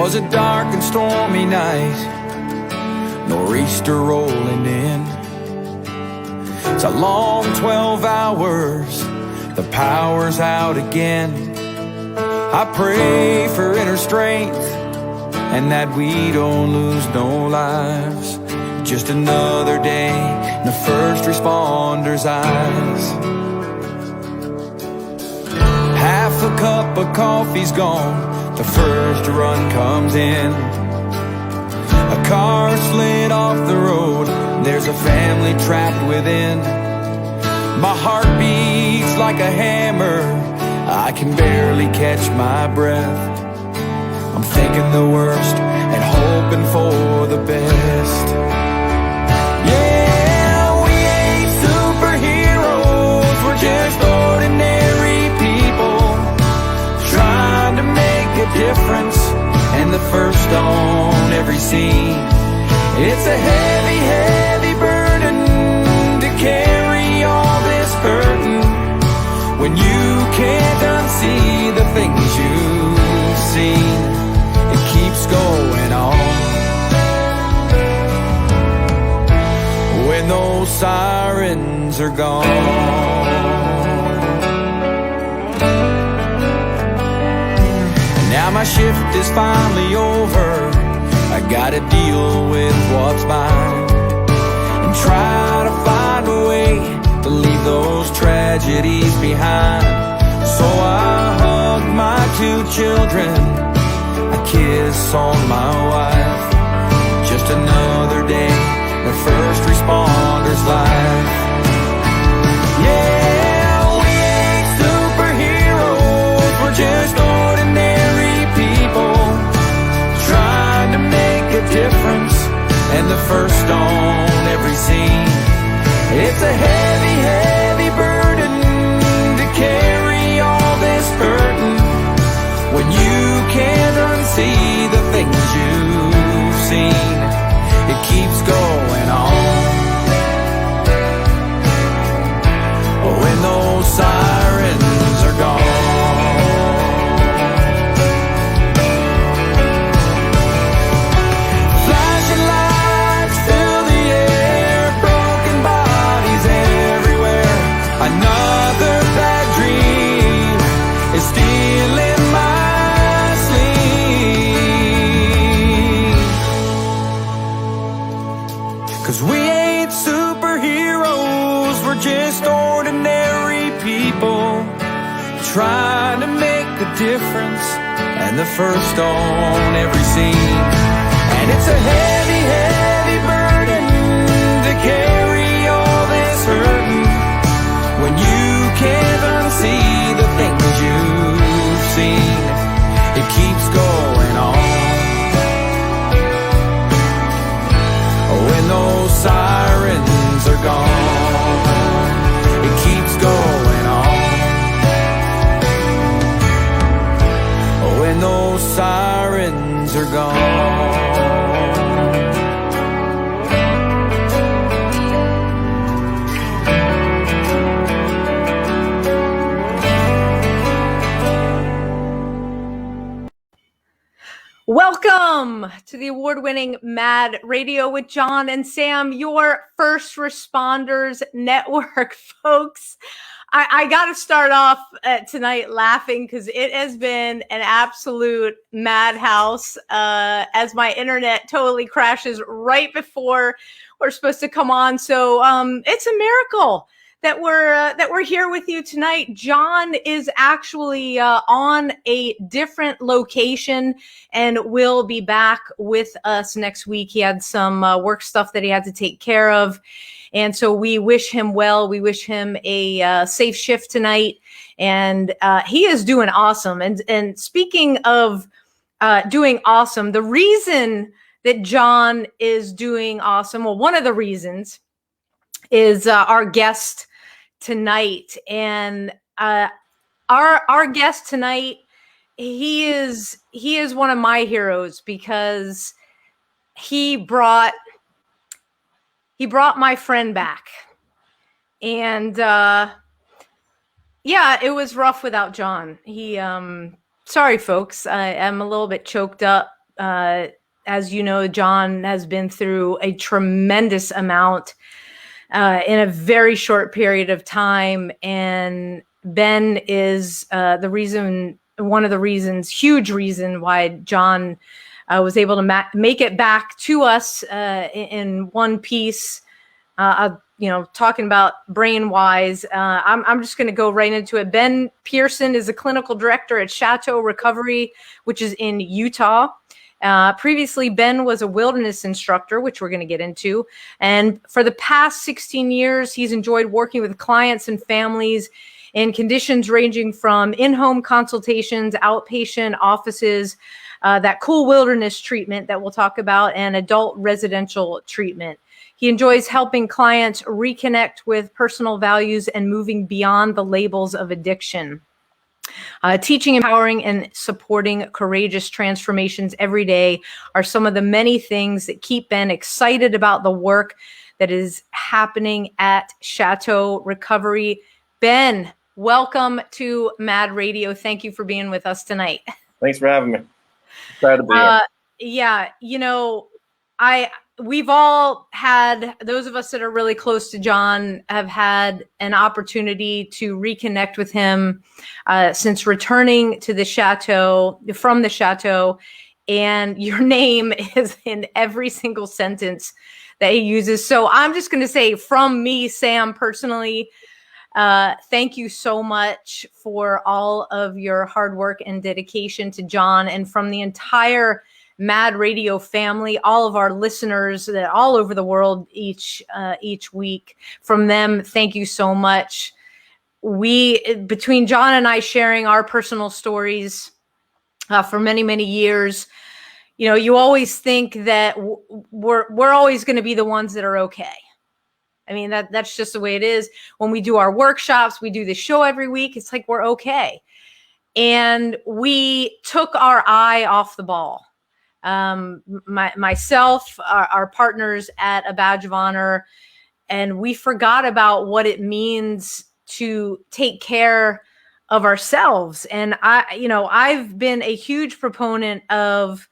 'twas a dark and stormy night, nor'easter rolling in. It's a long 12 hours, the power's out again. I pray for inner strength and that we don't lose no lives. Just another day in the first responders' eyes. Half a cup of coffee's gone, the first run comes in. A car slid off the road, there's a family trapped within. My heart beats like a hammer, I can barely catch my breath. I'm thinking the worst and hoping for the best. Yeah, we ain't superheroes, we're just ordinary people trying to make a difference, and the first on every scene. It's a heavy, heavy burden to carry all this burden when you can't unsee the things you've seen. It keeps going on. When those sirens are gone. Now my shift is finally over, I gotta deal with what's mine and try to find a way to leave those tragedies behind. So I hug my 2 children, a kiss on my wife. Just another day, the first responder's life. Yeah, we ain't superheroes, we're just ordinary people trying to make a difference, and the first on every scene. It's a heavy, heavy burden to carry all this burden when you can't unsee the things you've seen. It keeps going on. When those sirens are gone. Flashing lights fill the air, broken bodies everywhere. Another bad dream is stealing my sleep. 'Cause we ain't superheroes, we're just ordinary people trying to make a difference, and the first on every scene. And it's a heavy, heavy burden to carry all this hurting when you can't unsee the things you've seen. It keeps going on. When those sirens are gone, it keeps going on. When those sirens are gone. Welcome to the award-winning Mad Radio with John and Sam, your first responders network, folks. I got to start off tonight laughing because it has been an absolute madhouse as my internet totally crashes right before we're supposed to come on. So it's a miracle that we're here with you tonight. John is actually on a different location and will be back with us next week. He had some work stuff that he had to take care of. And so we wish him well. We wish him a safe shift tonight. And he is doing awesome. And speaking of doing awesome, the reason that John is doing awesome, well, one of the reasons is our guest tonight. And our guest tonight, he is one of my heroes because he brought my friend back. And yeah, it was rough without John. Sorry folks, I'm a little bit choked up. as you know, John has been through a tremendous amount in a very short period of time. And Ben is one of the reasons, huge reason why John was able to make it back to us in one piece. Talking about brain wise, I'm just going to go right into it. Ben Pearson is a clinical director at Chateau Recovery, which is in Utah. Previously, Ben was a wilderness instructor, which we're going to get into. And for the past 16 years, he's enjoyed working with clients and families in conditions ranging from in-home consultations, outpatient offices, that cool wilderness treatment that we'll talk about, and adult residential treatment. He enjoys helping clients reconnect with personal values and moving beyond the labels of addiction. Teaching, empowering, and supporting courageous transformations every day are some of the many things that keep Ben excited about the work that is happening at Chateau Recovery. Ben, welcome to Mad Radio. Thank you for being with us tonight. Thanks for having me. Excited to be here. Yeah, we've all had, those of us that are really close to John have had an opportunity to reconnect with him since returning to the Chateau, from the Chateau, and your name is in every single sentence that he uses. So I'm just going to say, from me, Sam, personally, thank you so much for all of your hard work and dedication to John, and from the entire Mad Radio family, all of our listeners that all over the world each week. From them, thank you so much. Between John and I sharing our personal stories for many, many years, you always think that we're always going to be the ones that are okay. I mean, that's just the way it is. When we do our workshops, we do the show every week. It's like we're okay. And we took our eye off the ball. Myself, our partners at A Badge of Honor, and we forgot about what it means to take care of ourselves. And I've been a huge proponent of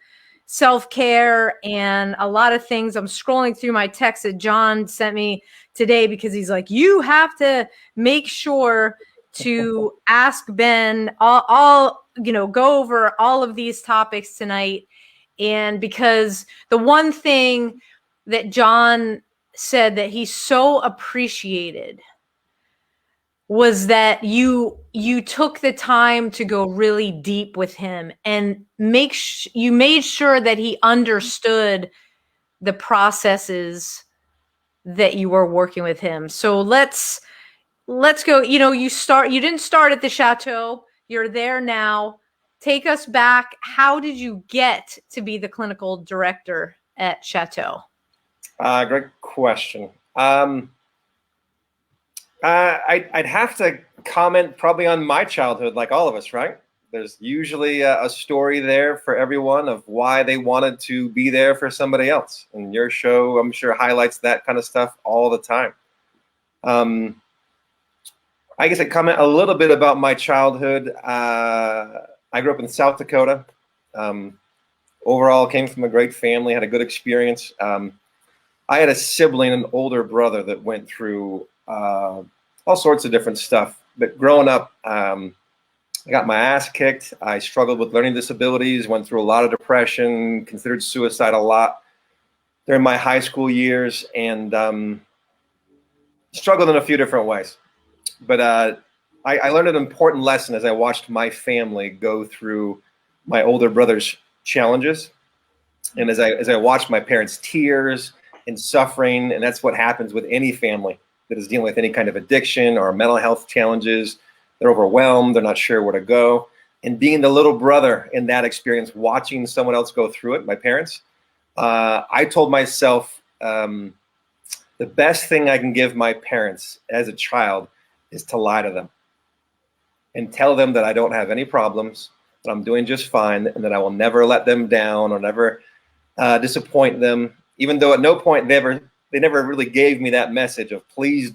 self-care and a lot of things. I'm scrolling through my text that John sent me today because he's like, you have to make sure to ask Ben go over all of these topics tonight. And because the one thing that John said that he so appreciated was that you took the time to go really deep with him and you made sure that he understood the processes that you were working with him. So let's go. You didn't start at the Chateau. You're there now. Take us back. How did you get to be the clinical director at Chateau? Great question. I'd have to comment probably on my childhood, like all of us, right? There's usually a story there for everyone of why they wanted to be there for somebody else. And your show, I'm sure, highlights that kind of stuff all the time. I guess I'd comment a little bit about my childhood. I grew up in South Dakota. Overall, came from a great family, had a good experience. I had a sibling, an older brother, that went through all sorts of different stuff. But growing up, I got my ass kicked. I struggled with learning disabilities, went through a lot of depression, considered suicide a lot during my high school years, and struggled in a few different ways. But I learned an important lesson as I watched my family go through my older brother's challenges. And as I watched my parents' tears and suffering, and that's what happens with any family that is dealing with any kind of addiction or mental health challenges. They're overwhelmed, they're not sure where to go. And being the little brother in that experience, watching someone else go through it, my parents, I told myself the best thing I can give my parents as a child is to lie to them and tell them that I don't have any problems, that I'm doing just fine, and that I will never let them down or never disappoint them, even though at no point they never really gave me that message of please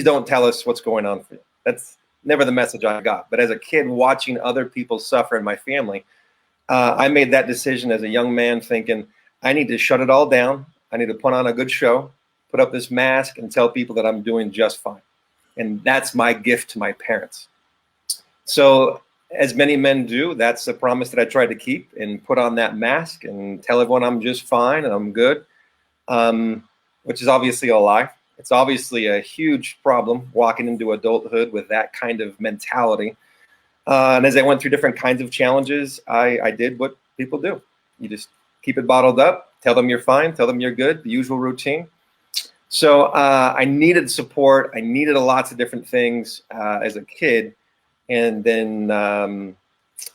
don't tell us what's going on for you. That's never the message I got. But as a kid watching other people suffer in my family, I made that decision as a young man, thinking I need to shut it all down. I need to put on a good show, put up this mask, and tell people that I'm doing just fine. And that's my gift to my parents. So, as many men do, that's a promise that I tried to keep, and put on that mask and tell everyone I'm just fine and I'm good, which is obviously a lie. It's obviously a huge problem walking into adulthood with that kind of mentality. And as I went through different kinds of challenges, I did what people do. You just keep it bottled up, tell them you're fine, tell them you're good, the usual routine. So I needed support. I needed lots of different things as a kid. And then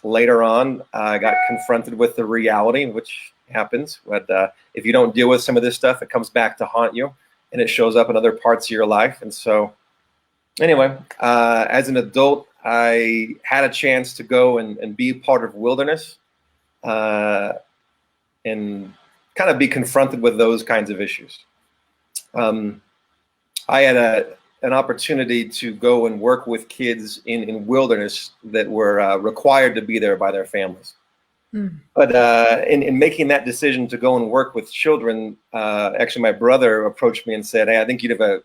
later on, I got confronted with the reality, which happens. But if you don't deal with some of this stuff, it comes back to haunt you, and it shows up in other parts of your life. And so anyway, as an adult, I had a chance to go and be part of Wilderness and kind of be confronted with those kinds of issues. I had an opportunity to go and work with kids in Wilderness that were required to be there by their families. But in making that decision to go and work with children, actually my brother approached me and said, "Hey, I think you'd have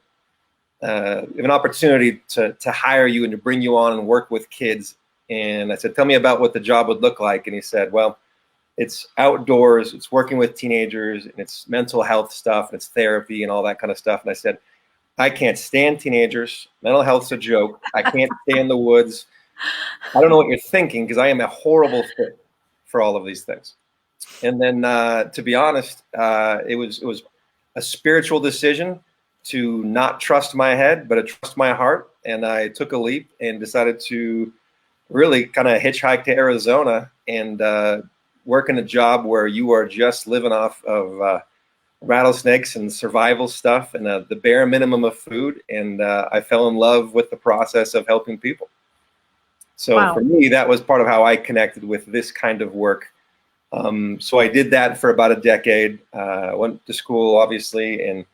an opportunity to hire you and to bring you on and work with kids." And I said, "Tell me about what the job would look like." And he said, "Well, it's outdoors, it's working with teenagers, and it's mental health stuff, and it's therapy and all that kind of stuff." And I said, "I can't stand teenagers. Mental health's a joke. I can't stand the woods. I don't know what you're thinking, because I am a horrible fit for all of these things." And then, to be honest, it was a spiritual decision to not trust my head, but to trust my heart. And I took a leap and decided to really kind of hitchhike to Arizona and work in a job where you are just living off of rattlesnakes and survival stuff and the bare minimum of food. And I fell in love with the process of helping people. So Wow. For me, that was part of how I connected with this kind of work. So I did that for about a decade. Went to school, obviously, and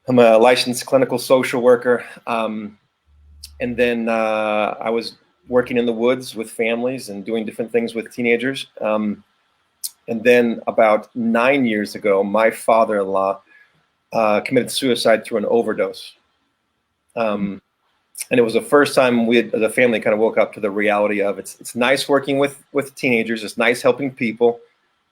I'm a licensed clinical social worker. And then I was working in the woods with families and doing different things with teenagers. And then about 9 years ago, my father-in-law committed suicide through an overdose. And it was the first time we, as a family, kind of woke up to the reality of it's nice working with teenagers. It's nice helping people.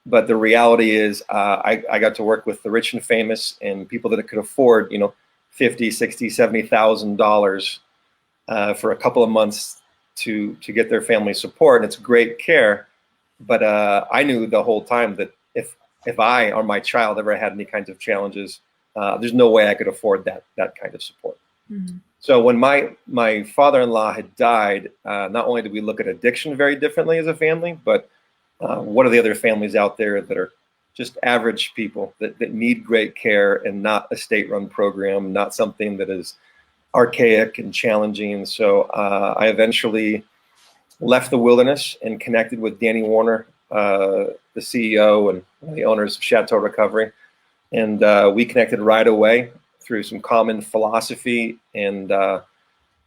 But the reality is I got to work with the rich and famous and people that could afford, $50, $60, $70,000 for a couple of months to get their family support. And it's great care. But I knew the whole time that if I or my child ever had any kinds of challenges, there's no way I could afford that kind of support. Mm-hmm. So when my father-in-law had died, not only did we look at addiction very differently as a family, but what are the other families out there that are just average people that need great care and not a state-run program, not something that is archaic and challenging. So I eventually left the Wilderness and connected with Danny Warner, the CEO and one of the owners of Chateau Recovery. And we connected right away through some common philosophy and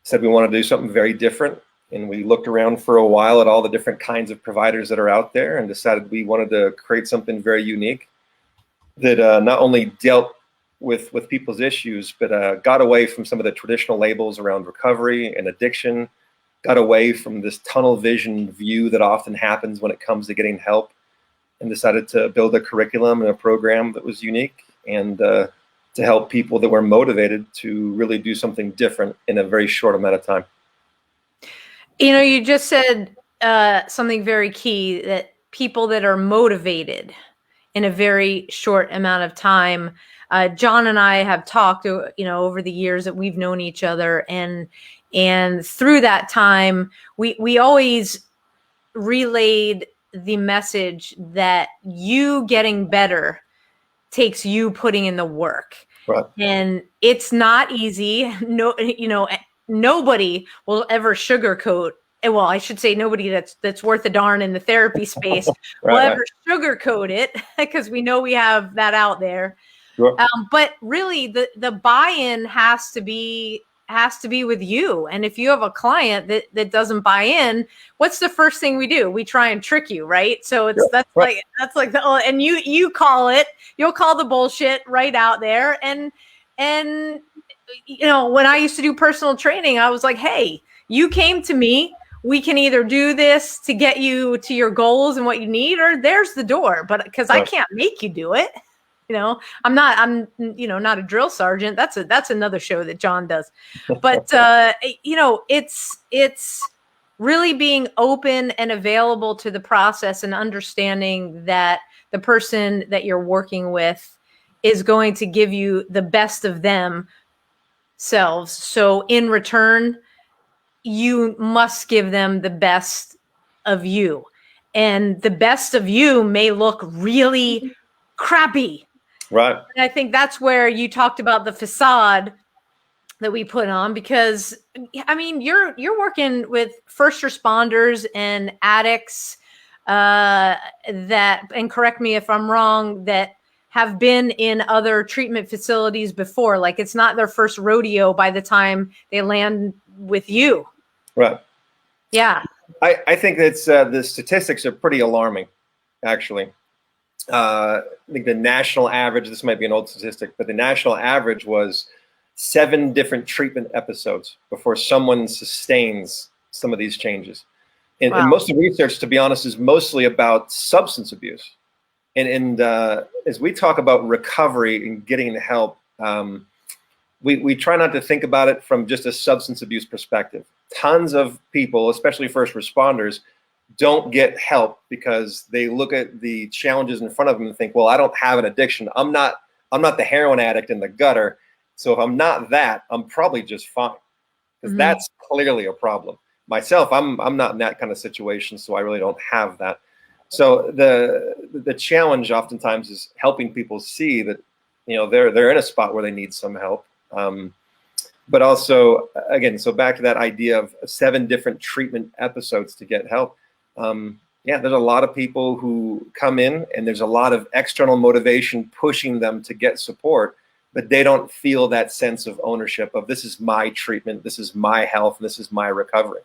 said we want to do something very different. And we looked around for a while at all the different kinds of providers that are out there and decided we wanted to create something very unique that not only dealt with people's issues, but got away from some of the traditional labels around recovery and addiction, got away from this tunnel vision view that often happens when it comes to getting help, and decided to build a curriculum and a program that was unique and to help people that were motivated to really do something different in a very short amount of time. You just said something very key, that people that are motivated in a very short amount of time. John and I have talked, over the years that we've known each other, and through that time, we always relayed the message that you getting better takes you putting in the work. Right. And it's not easy. Nobody will ever sugarcoat. Well, I should say nobody that's worth a darn in the therapy space will ever sugarcoat it, because we know we have that out there. Sure. But really, the buy-in has to be has to be with you. And if you have a client that doesn't buy in, what's the first thing we do? We try and trick you, right? So that's like the, and you'll call the bullshit right out there. And when I used to do personal training, I was like, hey, you came to me. We can either do this to get you to your goals and what you need, or there's the door. But because I can't make you do it. I'm not a drill sergeant. That's another show that John does. But, it's really being open and available to the process and understanding that the person that you're working with is going to give you the best of themselves. So in return, you must give them the best of you. And the best of you may look really crappy. Right. And I think that's where you talked about the facade that we put on, because I mean, you're working with first responders and addicts that, and correct me if I'm wrong, that have been in other treatment facilities before. Like, it's not their first rodeo by the time they land with you. Right. Yeah. I think that's the statistics are pretty alarming, actually. I think the national average, this might be an old statistic, but the national average was 7 different treatment episodes before someone sustains some of these changes. And, Wow. and most of the research, to be honest, is mostly about substance abuse. And as we talk about recovery and getting help, we try not to think about it from just a substance abuse perspective. Tons of people, especially first responders, don't get help because they look at the challenges in front of them and think, well, I don't have an addiction. I'm not the heroin addict in the gutter. So if I'm not that, I'm probably just fine. Because that's clearly a problem. Myself, I'm not in that kind of situation, so I really don't have that. So the challenge oftentimes is helping people see that, they're in a spot where they need some help. But also, again, so back to that idea of 7 different treatment episodes to get help. There's a lot of people who come in and there's a lot of external motivation pushing them to get support, but they don't feel that sense of ownership of, this is my treatment, this is my health, and this is my recovery.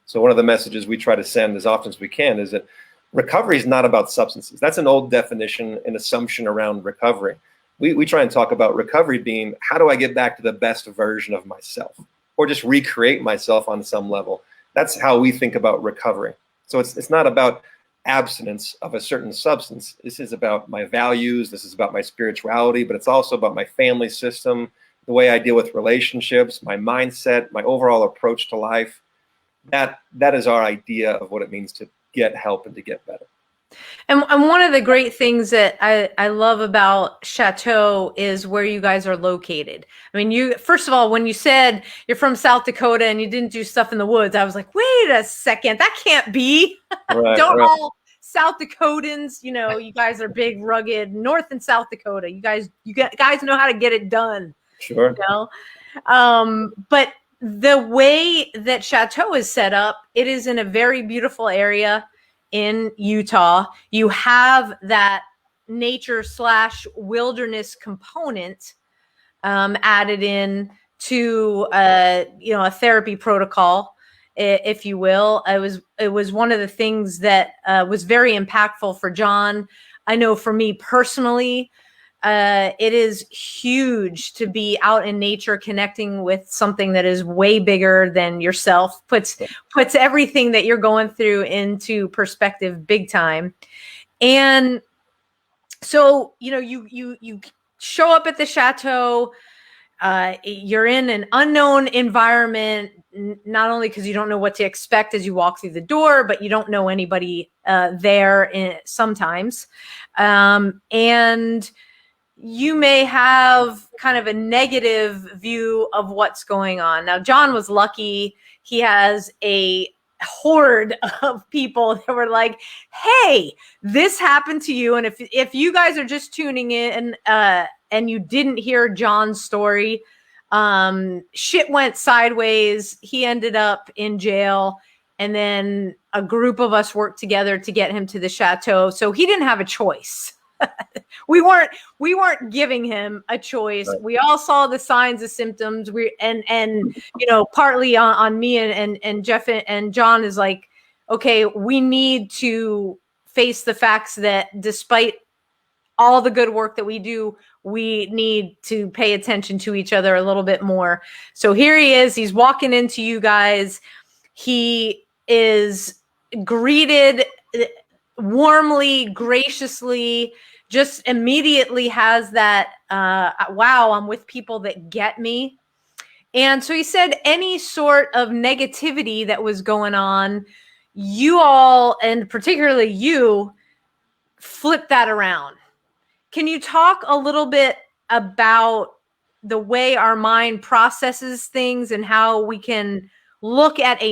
So one of the messages we try to send as often as we can is that recovery is not about substances. That's an old definition and assumption around recovery. We try and talk about recovery being, how do I get back to the best version of myself, or just recreate myself on some level? That's how we think about recovery. So it's not about abstinence of a certain substance. This is about my values. This is about my spirituality, but it's also about my family system, the way I deal with relationships, my mindset, my overall approach to life. That is our idea of what it means to get help and to get better. And one of the great things that I love about Chateau is where you guys are located. I mean, first of all, when you said you're from South Dakota and you didn't do stuff in the woods, I was like, wait a second, that can't be. Right, all South Dakotans, you guys are big, rugged, North and South Dakota. You guys know how to get it done. Sure. But the way that Chateau is set up, it is in a very beautiful area in Utah. You have that nature/wilderness component added in to a therapy protocol, if you will. It was one of the things that was very impactful for John. I know for me personally, it is huge to be out in nature, connecting with something that is way bigger than yourself, puts everything that you're going through into perspective big time. And so, you show up at the Chateau, you're in an unknown environment, not only because you don't know what to expect as you walk through the door, but you don't know anybody there sometimes. And you may have kind of a negative view of what's going on. Now, John was lucky. He has a horde of people that were like, hey, this happened to you. And if you guys are just tuning in and you didn't hear John's story, shit went sideways. He ended up in jail. And then a group of us worked together to get him to the Chateau. So he didn't have a choice. we weren't giving him a choice. Right. We all saw the signs and symptoms. And partly on me and Jeff and John is like, okay, we need to face the facts that despite all the good work that we do, we need to pay attention to each other a little bit more. So here he is. He's walking into you guys. He is greeted warmly, graciously, just immediately has that, wow, I'm with people that get me. And so he said any sort of negativity that was going on, you all, and particularly you, flip that around. Can you talk a little bit about the way our mind processes things and how we can look at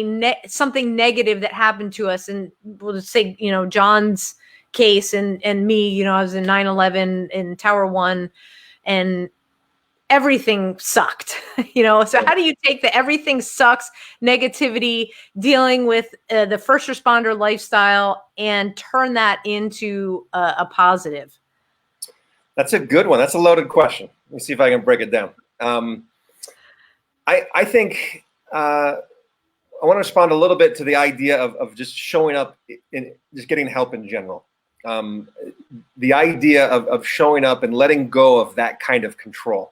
something negative that happened to us? And we'll just say, John's case and me, I was in 9/11 in Tower 1 and everything sucked, so how do you take the everything sucks negativity dealing with the first responder lifestyle and turn that into a positive? That's a good one. That's a loaded question. Let me see if I can break it down. I think I want to respond a little bit to the idea of just showing up and just getting help in general. The idea of showing up and letting go of that kind of control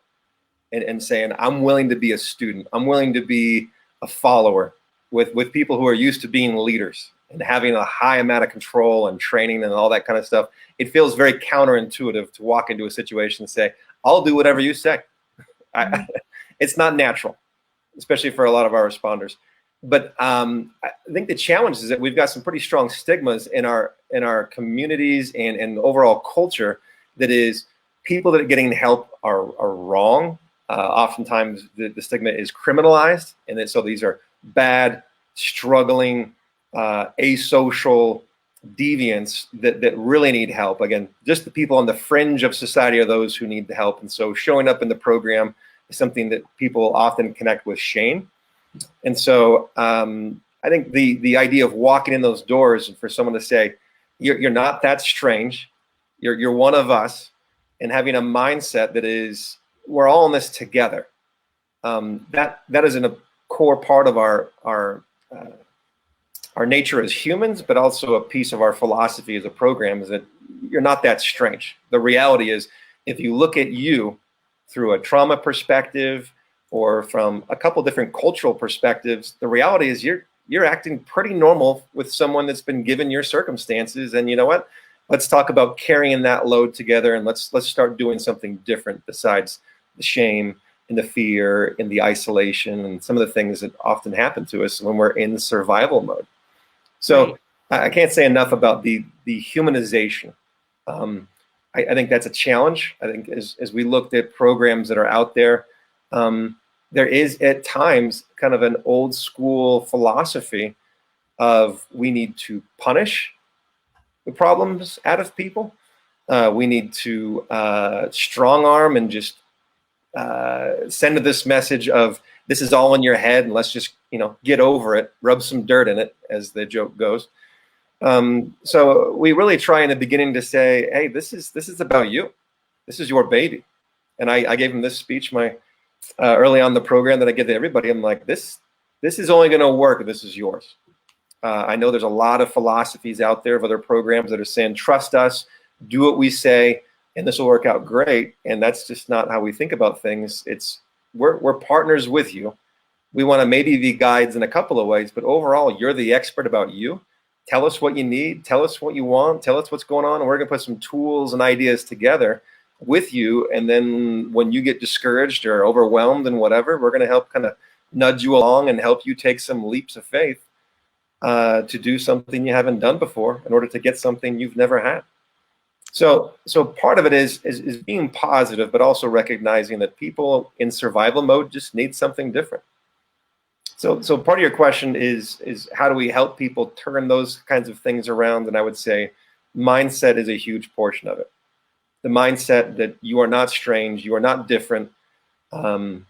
and saying, I'm willing to be a student. I'm willing to be a follower with people who are used to being leaders and having a high amount of control and training and all that kind of stuff. It feels very counterintuitive to walk into a situation and say, I'll do whatever you say. It's not natural, especially for a lot of our responders. But I think the challenge is that we've got some pretty strong stigmas in our communities and overall culture that is people that are getting help are wrong. Oftentimes the stigma is criminalized, and then so these are bad, struggling, asocial deviants that really need help. Again, just the people on the fringe of society are those who need the help. And so showing up in the program is something that people often connect with shame. And so I think the idea of walking in those doors and for someone to say, you're not that strange, you're one of us, and having a mindset that is, we're all in this together. That is a core part of our nature as humans, but also a piece of our philosophy as a program, is that you're not that strange. The reality is, if you look at you through a trauma perspective or from a couple different cultural perspectives, the reality is you're acting pretty normal with someone that's been given your circumstances. And you know what? Let's talk about carrying that load together, and let's start doing something different besides the shame and the fear and the isolation and some of the things that often happen to us when we're in survival mode. So I can't say enough about the humanization. I think that's a challenge. I think as we looked at programs that are out there, there is at times kind of an old school philosophy of we need to punish the problems out of people. We need to strong arm and just send this message of this is all in your head and let's just get over it, rub some dirt in it, as the joke goes. So we really try in the beginning to say, hey, this is about you. This is your baby. And I gave him this speech early on in the program that I give to everybody. I'm like, this is only going to work if this is yours. I know there's a lot of philosophies out there of other programs that are saying, trust us, do what we say, and this will work out great. And that's just not how we think about things. We're partners with you. We want to maybe be guides in a couple of ways, but overall, you're the expert about you. Tell us what you need. Tell us what you want. Tell us what's going on. And we're going to put some tools and ideas together with you. And then when you get discouraged or overwhelmed and whatever, we're going to help kind of nudge you along and help you take some leaps of faith to do something you haven't done before in order to get something you've never had. So part of it is being positive, but also recognizing that people in survival mode just need something different. So part of your question is how do we help people turn those kinds of things around? And I would say mindset is a huge portion of it. The mindset that you are not strange, you are not different, and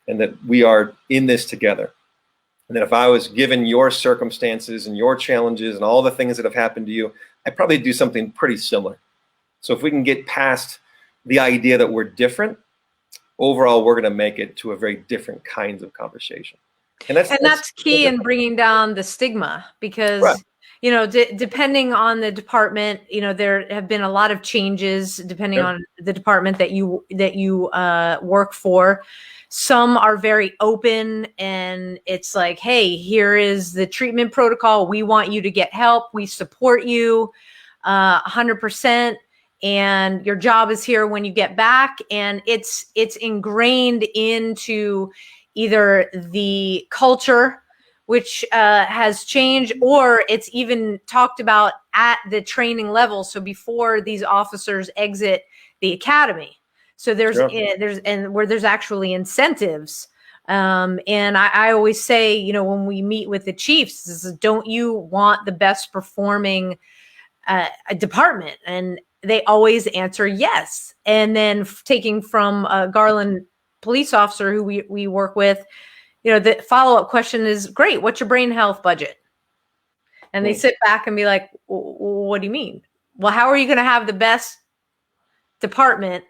that we are in this together. And that if I was given your circumstances and your challenges and all the things that have happened to you, I'd probably do something pretty similar. So if we can get past the idea that we're different, overall, we're going to make it to a very different kinds of conversation. And that's key in bringing down the stigma, because right. you know, depending on the department, you know, there have been a lot of changes depending Sure. on the department that you work for. Some are very open, and it's like, hey, here is the treatment protocol. We want you to get help. We support you 100%. And your job is here when you get back. And it's ingrained into either the culture, which has changed, or it's even talked about at the training level. So before these officers exit the academy, so there's where there's actually incentives. And I always say, you know, when we meet with the chiefs, is, don't you want the best performing department? And they always answer yes. And then taking from Garland police officer who we work with, you know, the follow-up question is, great, what's your brain health budget? And they sit back and be like, what do you mean? Well, how are you going to have the best department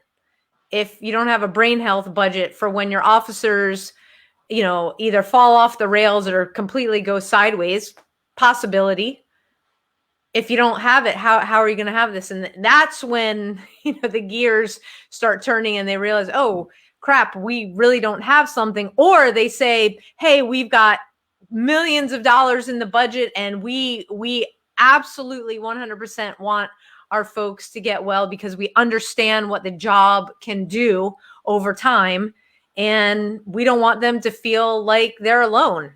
if you don't have a brain health budget for when your officers, you know, either fall off the rails or completely go sideways? Possibility. If you don't have it, how are you going to have this? And that's when, you know, the gears start turning and they realize, oh, crap, we really don't have something. Or they say, hey, we've got millions of dollars in the budget, and we absolutely 100% want our folks to get well because we understand what the job can do over time, and we don't want them to feel like they're alone.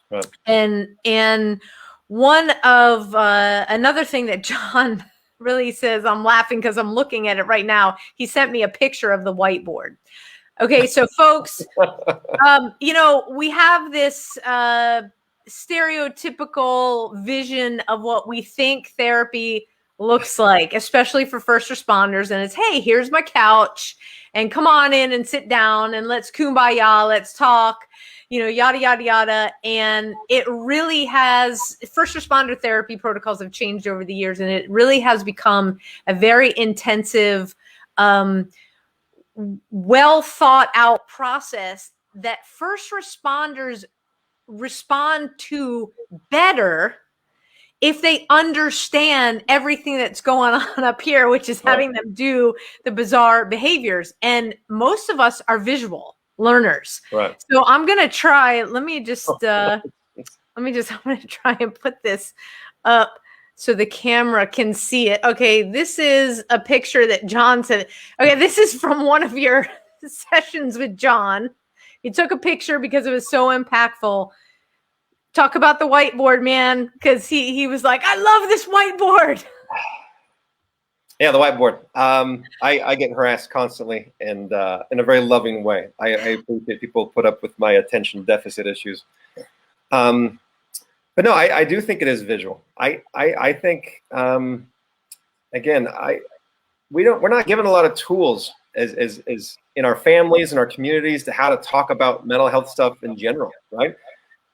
Right. And one of another thing that John really says, I'm laughing because I'm looking at it right now. He sent me a picture of the whiteboard. Okay, so folks, you know, we have this stereotypical vision of what we think therapy looks like, especially for first responders. And it's, hey, here's my couch, and come on in and sit down, and let's kumbaya, let's talk, you know, yada, yada, yada. And it really has, first responder therapy protocols have changed over the years, and it really has become a very intensive, well thought out process that first responders respond to better if they understand everything that's going on up here, which is having them do the bizarre behaviors. And most of us are visual learners. Right. So I'm going to try, I'm going to try and put this up so the camera can see it. Okay, this is a picture that John said. Okay, this is from one of your sessions with John. He took a picture because it was so impactful. Talk about the whiteboard, man, because he was like, I love this whiteboard. Yeah, the whiteboard. I get harassed constantly, and in a very loving way. I appreciate people put up with my attention deficit issues. But no, I do think it is visual. I think again, we're not given a lot of tools as in our families and our communities to how to talk about mental health stuff in general, right?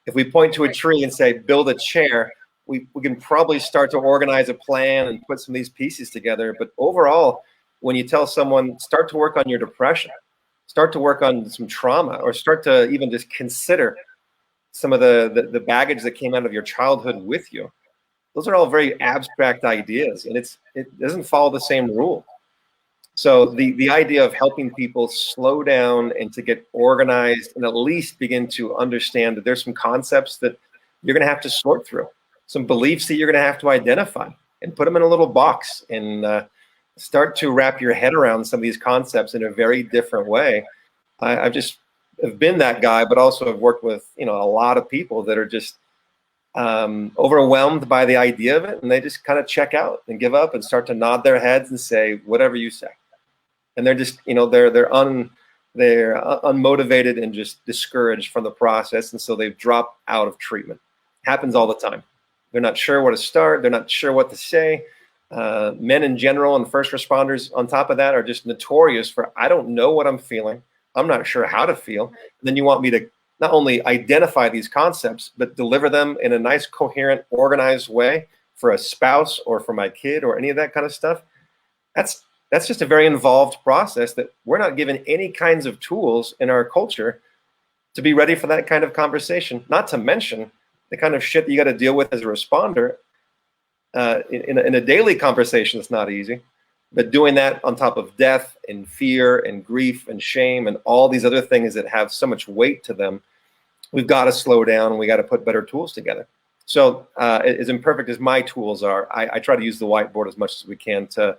If we point to a tree and say build a chair, we can probably start to organize a plan and put some of these pieces together. But overall, when you tell someone start to work on your depression, start to work on some trauma, or start to even just consider some of the baggage that came out of your childhood with you, those are all very abstract ideas, and it doesn't follow the same rule. So the idea of helping people slow down and to get organized and at least begin to understand that there's some concepts that you're going to have to sort through, some beliefs that you're going to have to identify and put them in a little box, and start to wrap your head around some of these concepts in a very different way. I've just have been that guy, but also have worked with, you know, a lot of people that are just overwhelmed by the idea of it, and they just kind of check out and give up and start to nod their heads and say whatever you say, and they're just, you know, they're unmotivated and just discouraged from the process, and so they've dropped out of treatment. Happens all the time. They're not sure where to start. They're not sure what to say. Men in general and first responders on top of that are just notorious for, I don't know what I'm feeling. I'm not sure how to feel. And then you want me to not only identify these concepts, but deliver them in a nice, coherent, organized way for a spouse or for my kid or any of that kind of stuff. That's that's just a very involved process that we're not given any kinds of tools in our culture to be ready for that kind of conversation, not to mention the kind of shit that you got to deal with as a responder in a daily conversation. It's not easy, but doing that on top of death and fear and grief and shame and all these other things that have so much weight to them, we've got to slow down and we got to put better tools together. So as imperfect as my tools are, I try to use the whiteboard as much as we can to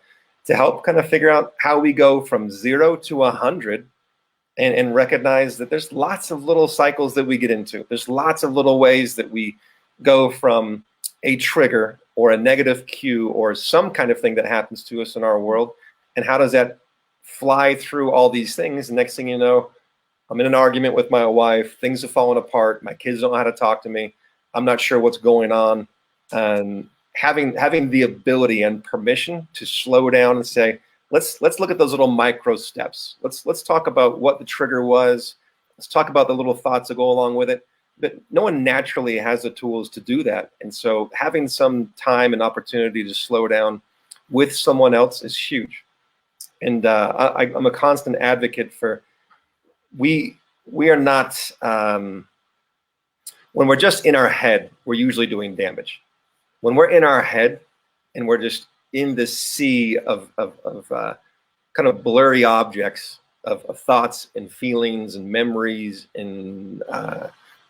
help kind of figure out how we go from 0 to 100 and recognize that there's lots of little cycles that we get into. There's lots of little ways that we go from a trigger or a negative cue or some kind of thing that happens to us in our world. And how does that fly through all these things? And next thing you know, I'm in an argument with my wife. Things have fallen apart. My kids don't know how to talk to me. I'm not sure what's going on. And having the ability and permission to slow down and say, let's look at those little micro steps. Let's talk about what the trigger was. Let's talk about the little thoughts that go along with it. But no one naturally has the tools to do that. And so having some time and opportunity to slow down with someone else is huge. And I'm a constant advocate for, we are not, when we're just in our head, we're usually doing damage. When we're in our head and we're just in this sea of kind of blurry objects of thoughts and feelings and memories and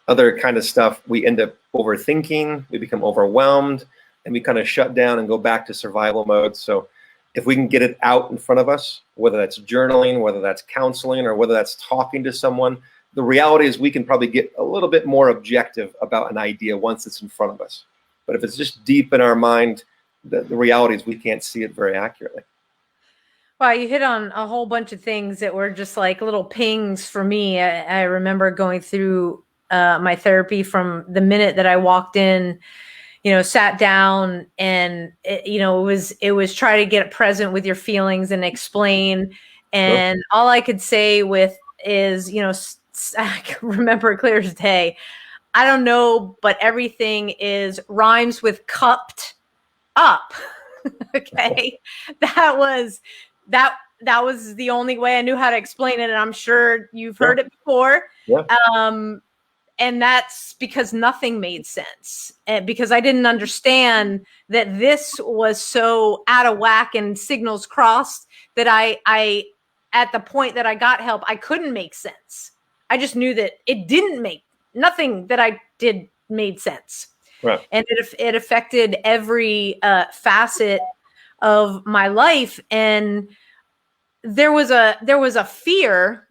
other kind of stuff, we end up overthinking, we become overwhelmed, and we kind of shut down and go back to survival mode. So if we can get it out in front of us, whether that's journaling, whether that's counseling, or whether that's talking to someone, the reality is we can probably get a little bit more objective about an idea once it's in front of us. But if it's just deep in our mind, the reality is we can't see it very accurately. Wow, you hit on a whole bunch of things that were just like little pings for me. I remember going through my therapy from the minute that I walked in, sat down, and it was try to get present with your feelings and explain. And sure. All I could say is, I can remember it clear as day. I don't know, but everything rhymes with cupped up. Okay. That was the only way I knew how to explain it. And I'm sure you've heard it before. Yeah. And that's because nothing made sense, because I didn't understand that this was so out of whack and signals crossed that I at the point that I got help, I couldn't make sense. I just knew that nothing that I did made sense. Right. And it affected every facet of my life. And there was a fear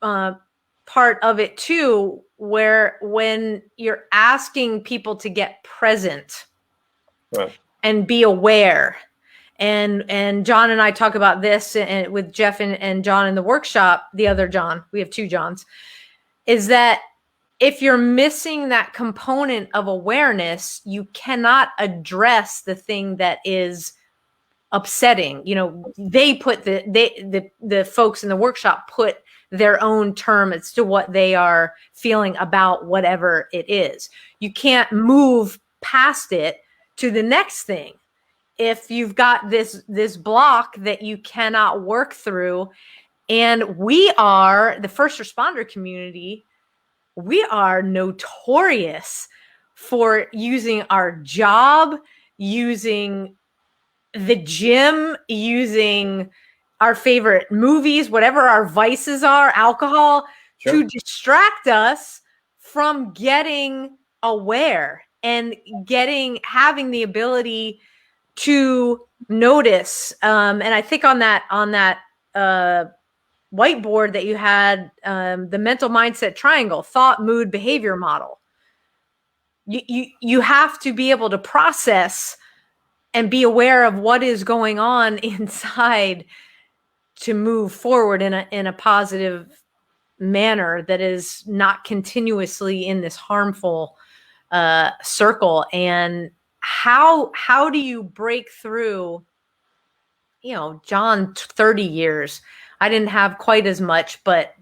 part of it too, where when you're asking people to get present, right, and be aware, and John and I talk about this and with Jeff and John in the workshop, the other John, we have two Johns, is that if you're missing that component of awareness, you cannot address the thing that is upsetting. They put the folks in the workshop put their own term as to what they are feeling about whatever it is. You can't move past it to the next thing if you've got this block that you cannot work through. And we are the first responder community. We are notorious for using our job, using the gym, using our favorite movies, whatever our vices are, alcohol, sure, to distract us from getting aware and having the ability to notice. And I think on that whiteboard that you had, the mental mindset triangle, thought, mood, behavior model, you have to be able to process and be aware of what is going on inside to move forward in a positive manner that is not continuously in this harmful circle. And how do you break through, John, 30 years, I didn't have quite as much, but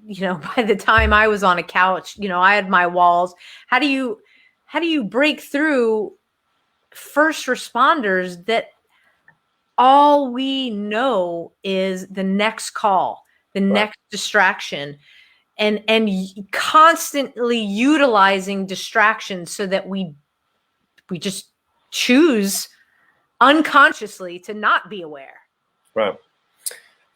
by the time I was on a couch, I had my walls. How do you break through first responders that all we know is the next call, the next distraction, and constantly utilizing distractions so that we just choose unconsciously to not be aware. Right.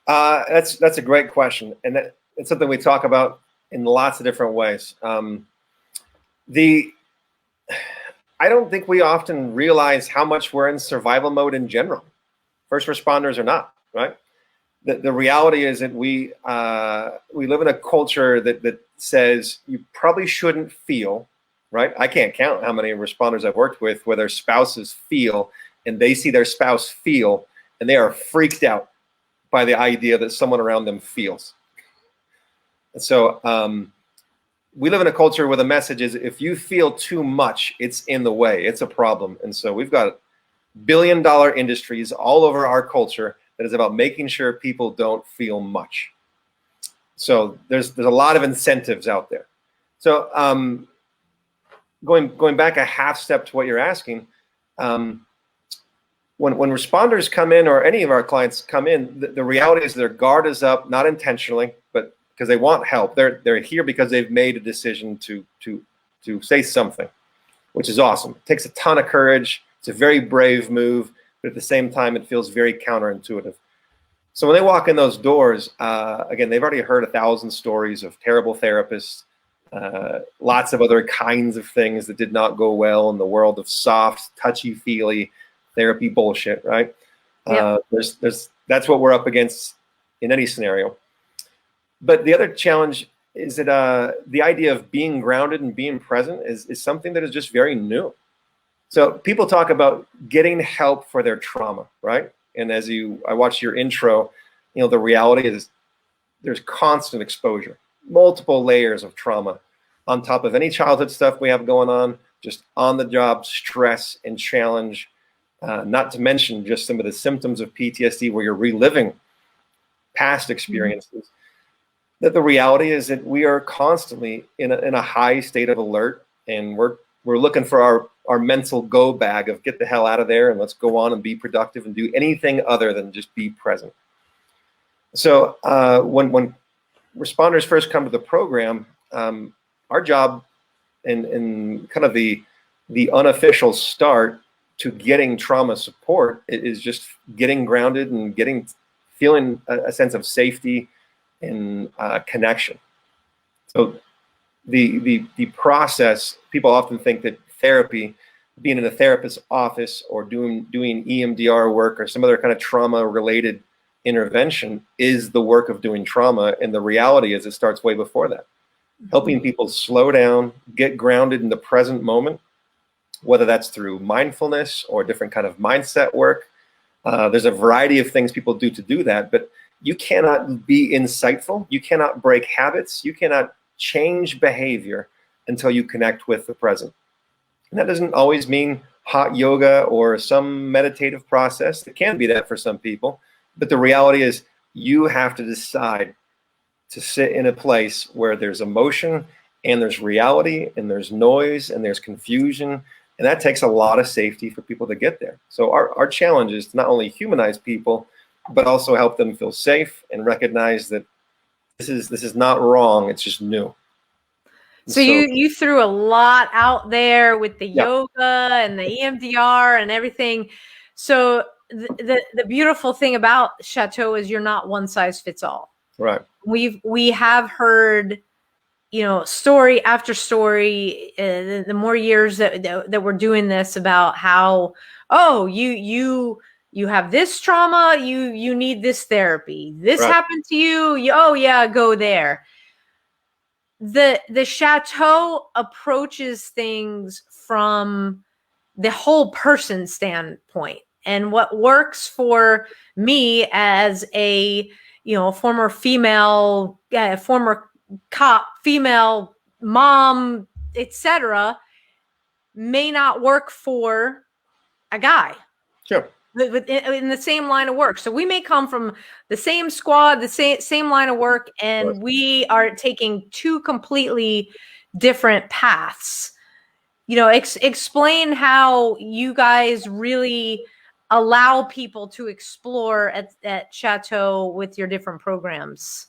That's a great question, and it's something we talk about in lots of different ways. I don't think we often realize how much we're in survival mode in general. First responders are not, right? The reality is that we live in a culture that says you probably shouldn't feel, right? I can't count how many responders I've worked with where their spouses feel and they see their spouse feel and they are freaked out by the idea that someone around them feels. And so we live in a culture where the message is if you feel too much, it's in the way, it's a problem. And so we've got billion-dollar industries all over our culture that is about making sure people don't feel much. So there's a lot of incentives out there. So going back a half step to what you're asking, when responders come in, or any of our clients come in, the reality is their guard is up, not intentionally, but because they want help. They're here because they've made a decision to say something, which is awesome. It takes a ton of courage. It's a very brave move, but at the same time, it feels very counterintuitive. So when they walk in those doors, again, they've already heard 1,000 stories of terrible therapists, lots of other kinds of things that did not go well in the world of soft, touchy-feely therapy bullshit, right? Yep. That's what we're up against in any scenario. But the other challenge is that the idea of being grounded and being present is something that is just very new. So people talk about getting help for their trauma, right? And I watched your intro, the reality is there's constant exposure, multiple layers of trauma on top of any childhood stuff we have going on, just on the job stress and challenge, not to mention just some of the symptoms of PTSD where you're reliving past experiences. That the reality is that we are constantly in a high state of alert, and we're looking for our mental go bag of get the hell out of there and let's go on and be productive and do anything other than just be present. So when responders first come to the program, our job and kind of the unofficial start to getting trauma support is just getting grounded and feeling a sense of safety and connection. So the process, people often think that therapy, being in a therapist's office or doing EMDR work or some other kind of trauma related intervention is the work of doing trauma. And the reality is it starts way before that. Helping people slow down, get grounded in the present moment, whether that's through mindfulness or different kind of mindset work. There's a variety of things people do to do that, but you cannot be insightful. You cannot break habits. You cannot change behavior until you connect with the present. And that doesn't always mean hot yoga or some meditative process. It can be that for some people. But the reality is you have to decide to sit in a place where there's emotion and there's reality and there's noise and there's confusion. And that takes a lot of safety for people to get there. So our challenge is to not only humanize people, but also help them feel safe and recognize that this is not wrong. It's just new. So you threw a lot out there with the yoga and the EMDR and everything. So the beautiful thing about Chateau is you're not one size fits all. Right. We have heard, story after story, the more years that we're doing this about how, you have this trauma, you need this therapy. This happened to you. Go there. The Chateau approaches things from the whole person standpoint, and what works for me as a former female, former cop, female mom, etc., may not work for a guy. Sure. In the same line of work. So we may come from the same squad, the same line of work, and we are taking two completely different paths. Explain how you guys really allow people to explore at Chateau with your different programs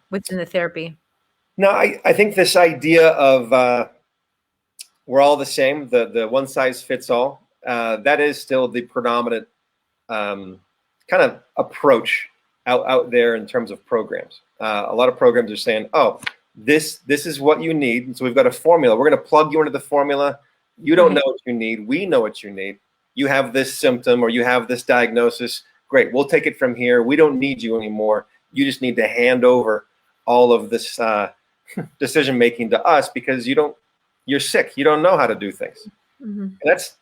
within the therapy? No, I think this idea of we're all the same, the one size fits all, that is still the predominant kind of approach out there in terms of programs. A lot of programs are saying, oh, this is what you need. And so we've got a formula. We're going to plug you into the formula. You don't know what you need. We know what you need. You have this symptom or you have this diagnosis. Great. We'll take it from here. We don't need you anymore. You just need to hand over all of this decision making to us because you're sick. You don't know how to do things. And that's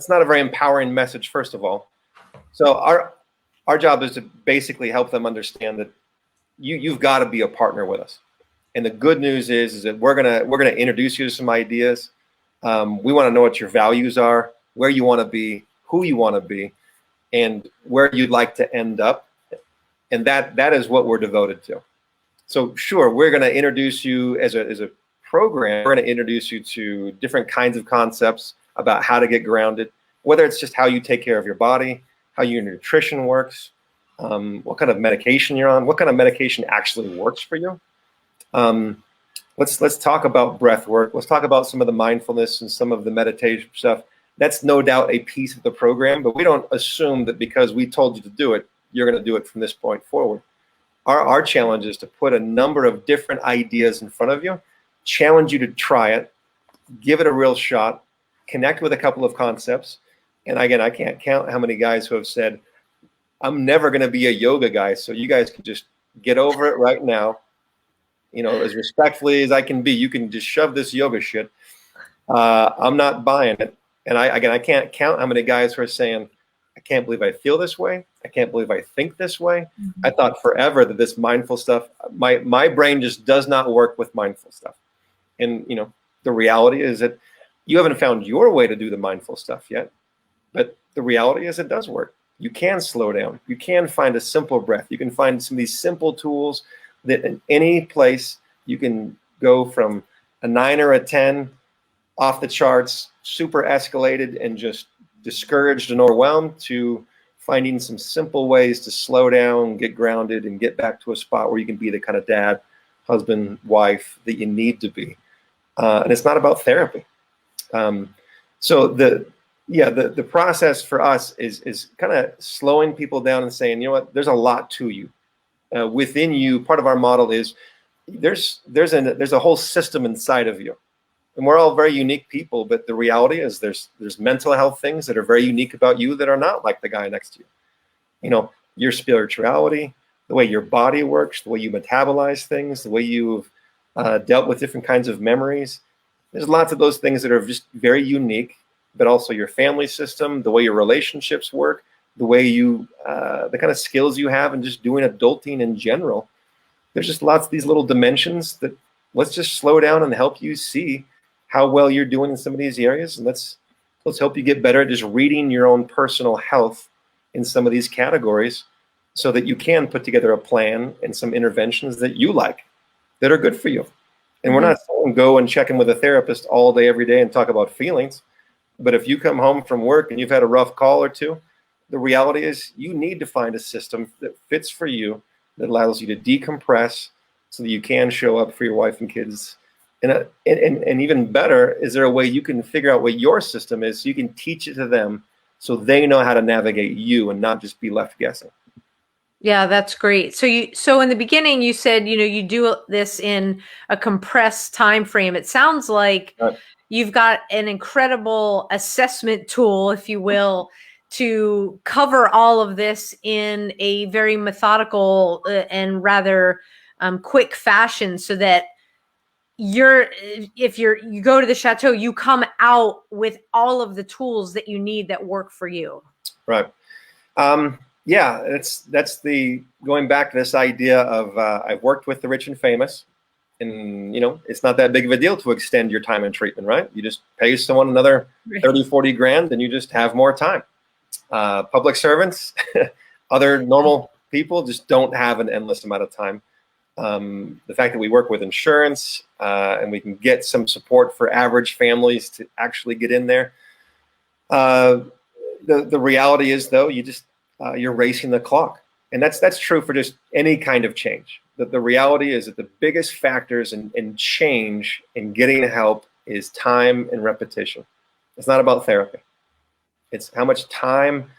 not a very empowering message, first of all. So our job is to basically help them understand that you've got to be a partner with us. And the good news is that we're gonna introduce you to some ideas. We want to know what your values are, where you want to be, who you want to be, and where you'd like to end up. And that is what we're devoted to. So sure, we're going to introduce you as a program. We're going to introduce you to different kinds of concepts about how to get grounded, whether it's just how you take care of your body, how your nutrition works, what kind of medication you're on, what kind of medication actually works for you. Let's talk about breath work. Let's talk about some of the mindfulness and some of the meditation stuff. That's no doubt a piece of the program, but we don't assume that because we told you to do it, you're going to do it from this point forward. Our challenge is to put a number of different ideas in front of you, challenge you to try it, give it a real shot, connect with a couple of concepts. And again, I can't count how many guys who have said, I'm never going to be a yoga guy, so you guys can just get over it right now. You know, as respectfully as I can be, you can just shove this yoga shit. I'm not buying it. And I can't count how many guys who are saying, I can't believe I feel this way. I can't believe I think this way. I thought forever that this mindful stuff, my brain just does not work with mindful stuff. And, you know, the reality is that you haven't found your way to do the mindful stuff yet. But the reality is it does work. You can slow down. You can find a simple breath. You can find some of these simple tools that in any place you can go from a 9 or a 10 off the charts, super escalated and just discouraged and overwhelmed, to finding some simple ways to slow down, get grounded, and get back to a spot where you can be the kind of dad, husband, wife that you need to be. And it's not about therapy. So the process for us is kind of slowing people down and saying, you know what, there's a lot to you. Within you, part of our model is there's a whole system inside of you. And we're all very unique people, but the reality is there's mental health things that are very unique about you that are not like the guy next to you. You know, your spirituality, the way your body works, the way you metabolize things, the way you've dealt with different kinds of memories. There's lots of those things that are just very unique, but also your family system, the way your relationships work, the way you, the kind of skills you have and just doing adulting in general. There's just lots of these little dimensions that let's just slow down and help you see how well you're doing in some of these areas. And let's help you get better at just reading your own personal health in some of these categories so that you can put together a plan and some interventions that you like, that are good for you. And we're not saying go and check in with a therapist all day, every day and talk about feelings. But if you come home from work and you've had a rough call or two, the reality is you need to find a system that fits for you, that allows you to decompress so that you can show up for your wife and kids. And even better, is there a way you can figure out what your system is so you can teach it to them so they know how to navigate you and not just be left guessing? Yeah, that's great. So in the beginning, you said, you know, you do this in a compressed time frame. It sounds like you've got an incredible assessment tool, if you will, to cover all of this in a very methodical and rather quick fashion, so that if you go to the Chateau, you come out with all of the tools that you need that work for you. Right. Yeah, that's the going back to this idea of I've worked with the rich and famous, and you know, it's not that big of a deal to extend your time in treatment, right? You just pay someone another 30, 40 grand and you just have more time. Public servants, other normal people just don't have an endless amount of time. The fact that we work with insurance and we can get some support for average families to actually get in there. the reality is, though, you're racing the clock, and that's true for just any kind of change. The reality is that the biggest factors in change in getting help is time and repetition. It's not about therapy. It's how much time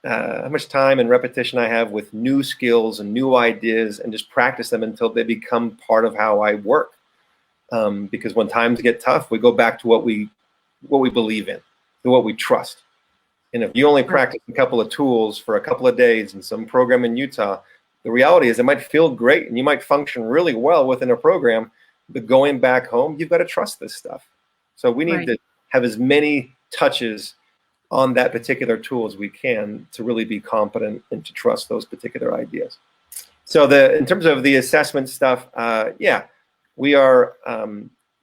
how much time and repetition I have with new skills and new ideas, and just practice them until they become part of how I work. Because when times get tough, we go back to what we believe in, to what we trust. And if you only practice a couple of tools for a couple of days in some program in Utah, the reality is it might feel great and you might function really well within a program, but going back home, you've got to trust this stuff. So we need to have as many touches on that particular tool as we can to really be competent and to trust those particular ideas. So in terms of the assessment stuff, we are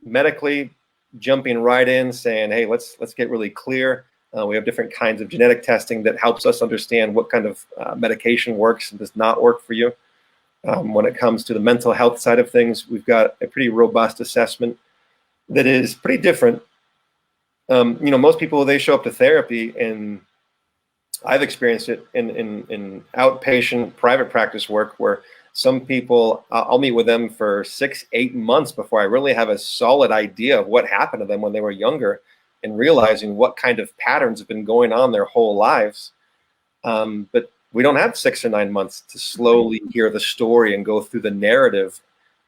medically jumping right in, saying, hey, let's get really clear. We have different kinds of genetic testing that helps us understand what kind of medication works and does not work for you. When it comes to the mental health side of things, we've got a pretty robust assessment that is pretty different. Most people, they show up to therapy, and I've experienced it in outpatient private practice work, where some people, I'll meet with them for 6-8 months before I really have a solid idea of what happened to them when they were younger, and realizing what kind of patterns have been going on their whole lives. But we don't have 6 or 9 months to slowly hear the story and go through the narrative.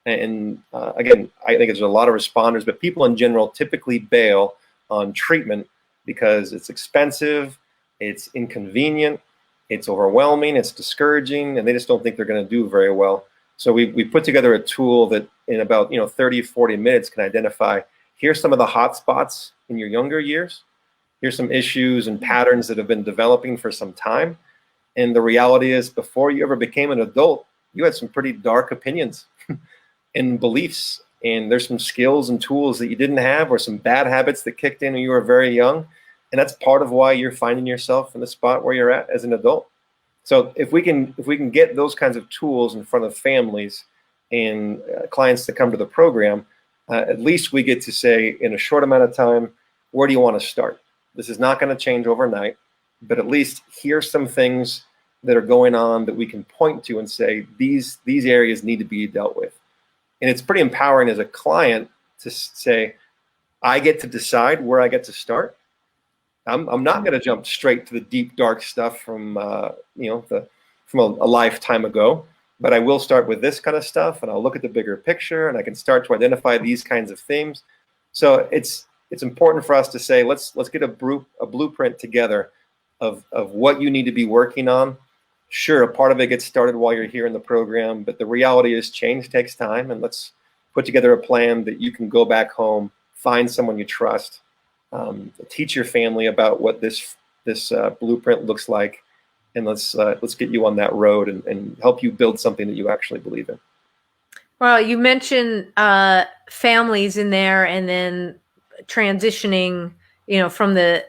And again, I think there's a lot of responders, but people in general typically bail on treatment because it's expensive, it's inconvenient, it's overwhelming, it's discouraging, and they just don't think they're going to do very well. So we put together a tool that in about 30, 40 minutes can identify, here's some of the hot spots in your younger years. Here's some issues and patterns that have been developing for some time. And the reality is, before you ever became an adult, you had some pretty dark opinions and beliefs. And there's some skills and tools that you didn't have, or some bad habits that kicked in when you were very young. And that's part of why you're finding yourself in the spot where you're at as an adult. So if we can get those kinds of tools in front of families and clients that come to the program, at least we get to say, in a short amount of time, where do you want to start? This is not going to change overnight, but at least here's some things that are going on that we can point to and say, these areas need to be dealt with. And it's pretty empowering as a client to say, I get to decide where I get to start. I'm not going to jump straight to the deep, dark stuff from a lifetime ago, but I will start with this kind of stuff, and I'll look at the bigger picture, and I can start to identify these kinds of themes. So it's important for us to say, let's get a blueprint together of what you need to be working on. Sure, a part of it gets started while you're here in the program, but the reality is change takes time, and let's put together a plan that you can go back home, find someone you trust, teach your family about what this blueprint looks like, and let's get you on that road and help you build something that you actually believe in. Well, you mentioned families in there, and then transitioning, from the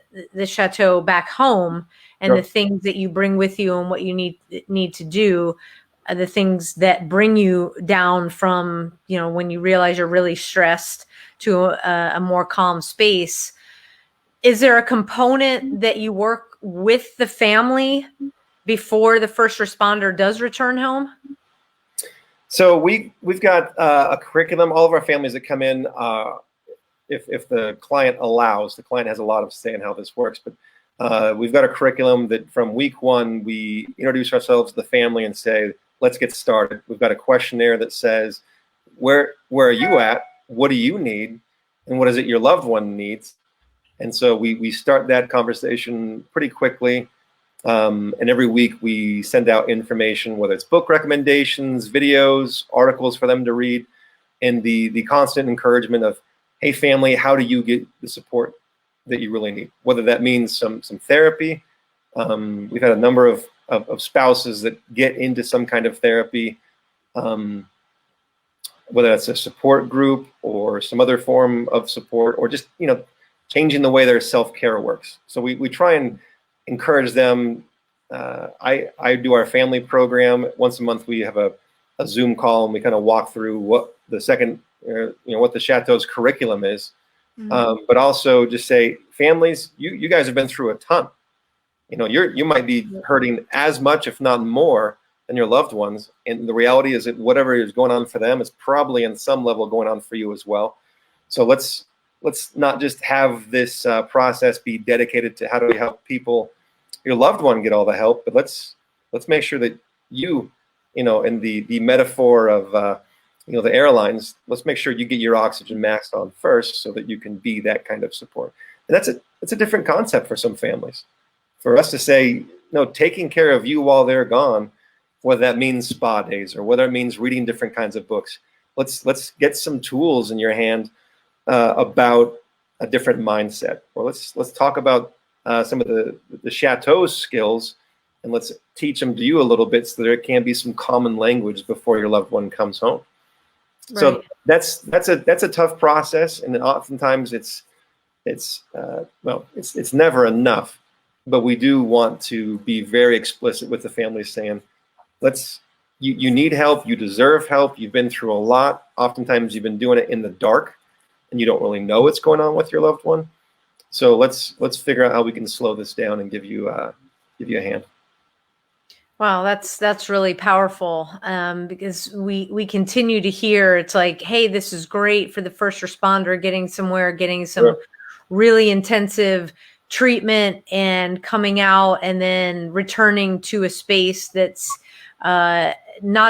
chateau back home, and Sure. the things that you bring with you and what you need to do, the things that bring you down from, when you realize you're really stressed, to a more calm space. Is there a component that you work with the family before the first responder does return home? So we've got a curriculum. All of our families that come in, if the client allows, the client has a lot of say in how this works, but we've got a curriculum that from week 1, we introduce ourselves to the family and say, let's get started. We've got a questionnaire that says, where are you at? What do you need? And what is it your loved one needs? And so we start that conversation pretty quickly. And every week we send out information, whether it's book recommendations, videos, articles for them to read, and the constant encouragement of, hey, family, how do you get the support that you really need? Whether that means some therapy. We've had a number of spouses that get into some kind of therapy, whether that's a support group or some other form of support, or just, changing the way their self-care works. So we try and encourage them. I do our family program. Once a month, we have a Zoom call, and we kind of walk through what the Chateau's curriculum is. Mm-hmm. But also just say, families, you guys have been through a ton. You know, you might be hurting as much, if not more, than your loved ones. And the reality is that whatever is going on for them is probably in some level going on for you as well. So let's not just have this process be dedicated to how do we help people, your loved one, get all the help, but let's make sure that you know, in the metaphor of you know, the airlines, let's make sure you get your oxygen maxed on first so that you can be that kind of support. And that's a different concept for some families. For us to say, no, taking care of you while they're gone, whether that means spa days or whether it means reading different kinds of books, let's get some tools in your hand about a different mindset. Or let's talk about some of the Chateau skills, and let's teach them to you a little bit so there can be some common language before your loved one comes home. Right. So that's a tough process, and oftentimes it's never enough. But we do want to be very explicit with the family, saying, you need help, you deserve help, you've been through a lot. Oftentimes you've been doing it in the dark and you don't really know what's going on with your loved one. So let's figure out how we can slow this down and give you a hand. Wow, that's really powerful, because we continue to hear, it's like, hey, this is great for the first responder getting somewhere, getting some really intensive treatment and coming out and then returning to a space that's not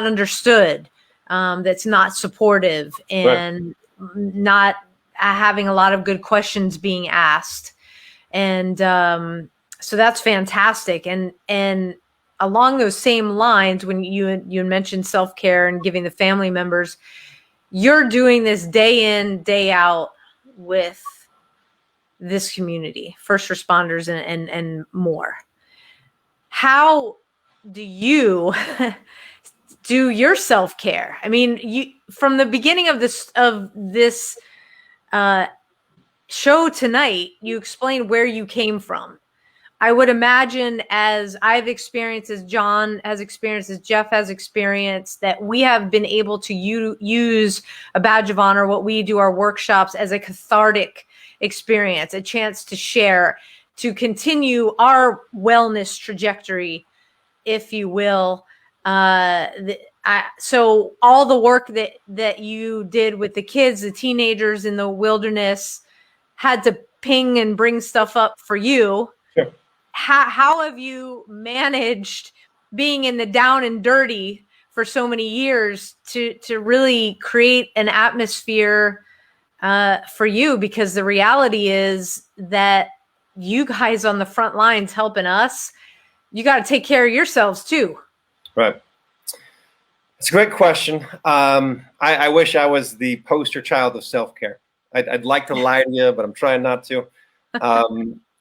understood, that's not supportive, and not having a lot of good questions being asked. And so that's fantastic. And along those same lines, when you mentioned self-care and giving the family members, you're doing this day in, day out with this community, first responders and more. How do you do your self-care? I mean, you, from the beginning of this show tonight, you explained where you came from. I would imagine, as I've experienced, as John has experienced, as Jeff has experienced, that we have been able to use a badge of honor, what we do, our workshops, as a cathartic experience, a chance to share, to continue our wellness trajectory, if you will. So all the work that you did with the kids, the teenagers in the wilderness, had to ping and bring stuff up for you. Sure. How have you managed being in the down and dirty for so many years to really create an atmosphere for you? Because the reality is that you guys on the front lines helping us, you got to take care of yourselves too. Right. It's a great question. I wish I was the poster child of self-care. I'd like to lie to you, but I'm trying not to.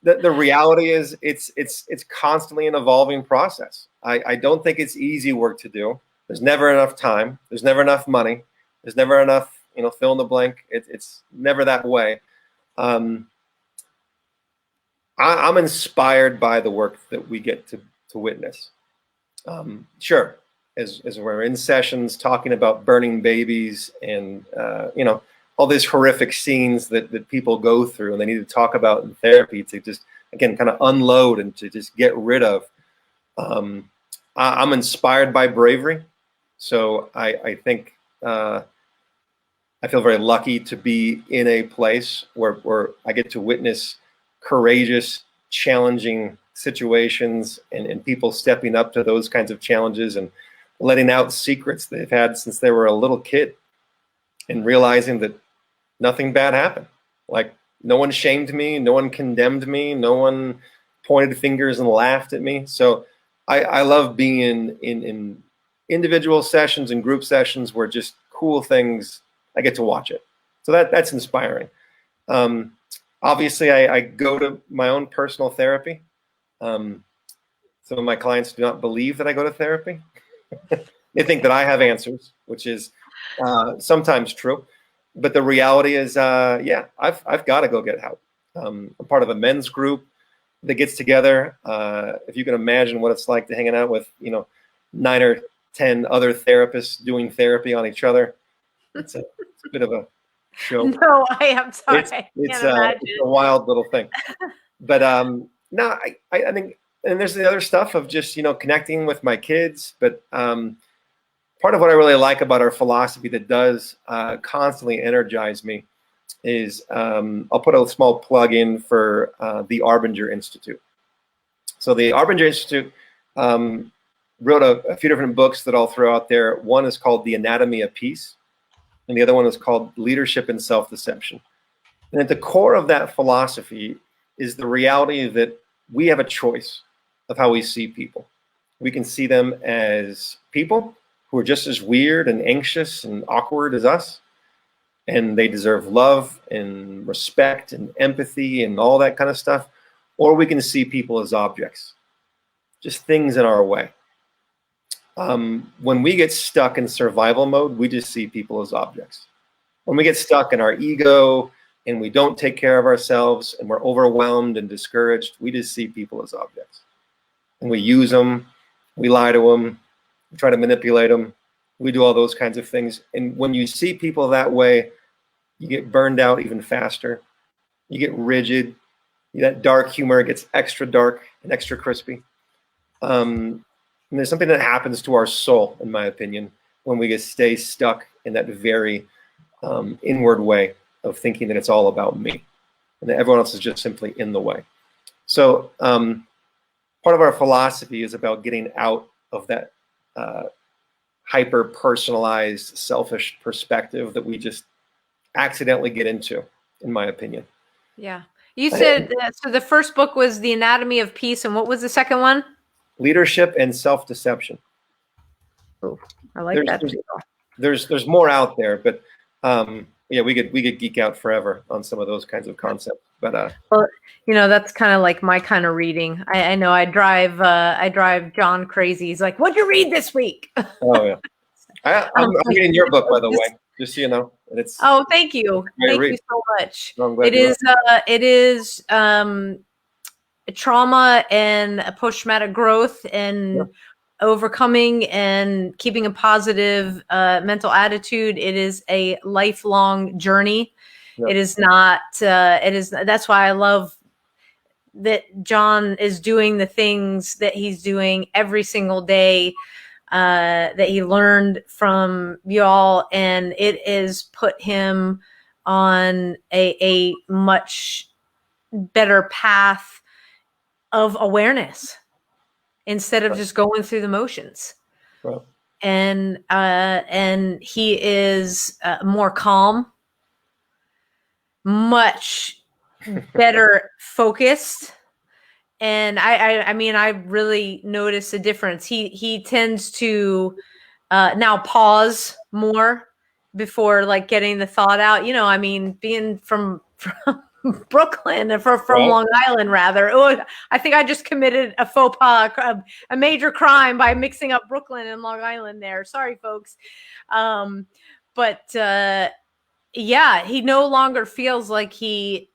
The reality is it's constantly an evolving process. I don't think it's easy work to do. There's never enough time. There's never enough money. There's never enough, fill in the blank. It's never that way. I'm inspired by the work that we get to witness. Sure, as we're in sessions talking about burning babies and all these horrific scenes that people go through and they need to talk about in therapy to just, again, kind of unload and to just get rid of. I'm inspired by bravery. So I think I feel very lucky to be in a place where I get to witness courageous, challenging situations and people stepping up to those kinds of challenges and letting out secrets they've had since they were a little kid and realizing that nothing bad happened. Like, no one shamed me, no one condemned me, no one pointed fingers and laughed at me. So I love being in individual sessions and group sessions where just cool things, I get to watch it. So that's inspiring. Obviously, I go to my own personal therapy. Some of my clients do not believe that I go to therapy. They think that I have answers, which is sometimes true. But the reality is, I've got to go get help. I'm part of a men's group that gets together. If you can imagine what it's like to hanging out with, 9 or 10 other therapists doing therapy on each other, it's a bit of a show. No, I am sorry. It's a wild little thing. But no, I think And there's the other stuff of just, connecting with my kids. But part of what I really like about our philosophy that does constantly energize me is I'll put a small plug in for the Arbinger Institute. So the Arbinger Institute wrote a few different books that I'll throw out there. One is called The Anatomy of Peace, and the other one is called Leadership and Self-Deception. And at the core of that philosophy is the reality that we have a choice of how we see people. We can see them as people who are just as weird and anxious and awkward as us, and they deserve love and respect and empathy and all that kind of stuff. Or we can see people as objects, just things in our way. When we get stuck in survival mode, we just see people as objects. When we get stuck in our ego and we don't take care of ourselves and we're overwhelmed and discouraged, we just see people as objects. And we use them, we lie to them, we try to manipulate them, we do all those kinds of things. And when you see people that way, you get burned out even faster. You get rigid. That dark humor gets extra dark and extra crispy. And there's something that happens to our soul, in my opinion, when we stay stuck in that very inward way of thinking that it's all about me and that everyone else is just simply in the way. So part of our philosophy is about getting out of that hyper-personalized, selfish perspective that we just accidentally get into, in my opinion. Yeah. You said, so the first book was The Anatomy of Peace, and what was the second one? Leadership and Self-Deception. Oh, I like that. There's more out there, but yeah, we could geek out forever on some of those kinds of concepts. But well, that's kind of like my kind of reading. I know I drive John crazy. He's like, "What'd you read this week?" Oh yeah, I'm reading your book, by the way, just so you know. And it's thank you, you so much. No, I'm glad it is trauma and post-traumatic growth and overcoming and keeping a positive mental attitude. It is a lifelong journey. It is not, that's why I love that John is doing the things that he's doing every single day, that he learned from y'all, and it has put him on a much better path of awareness instead of just going through the motions. Right. And he is more calm, much better focused. And I mean, I really noticed a difference. He tends to now pause more before like getting the thought out. I mean, being from Brooklyn and from Long Island, rather. Oh, I think I just committed a faux pas, a major crime by mixing up Brooklyn and Long Island there. Sorry, folks. But yeah, he no longer feels like he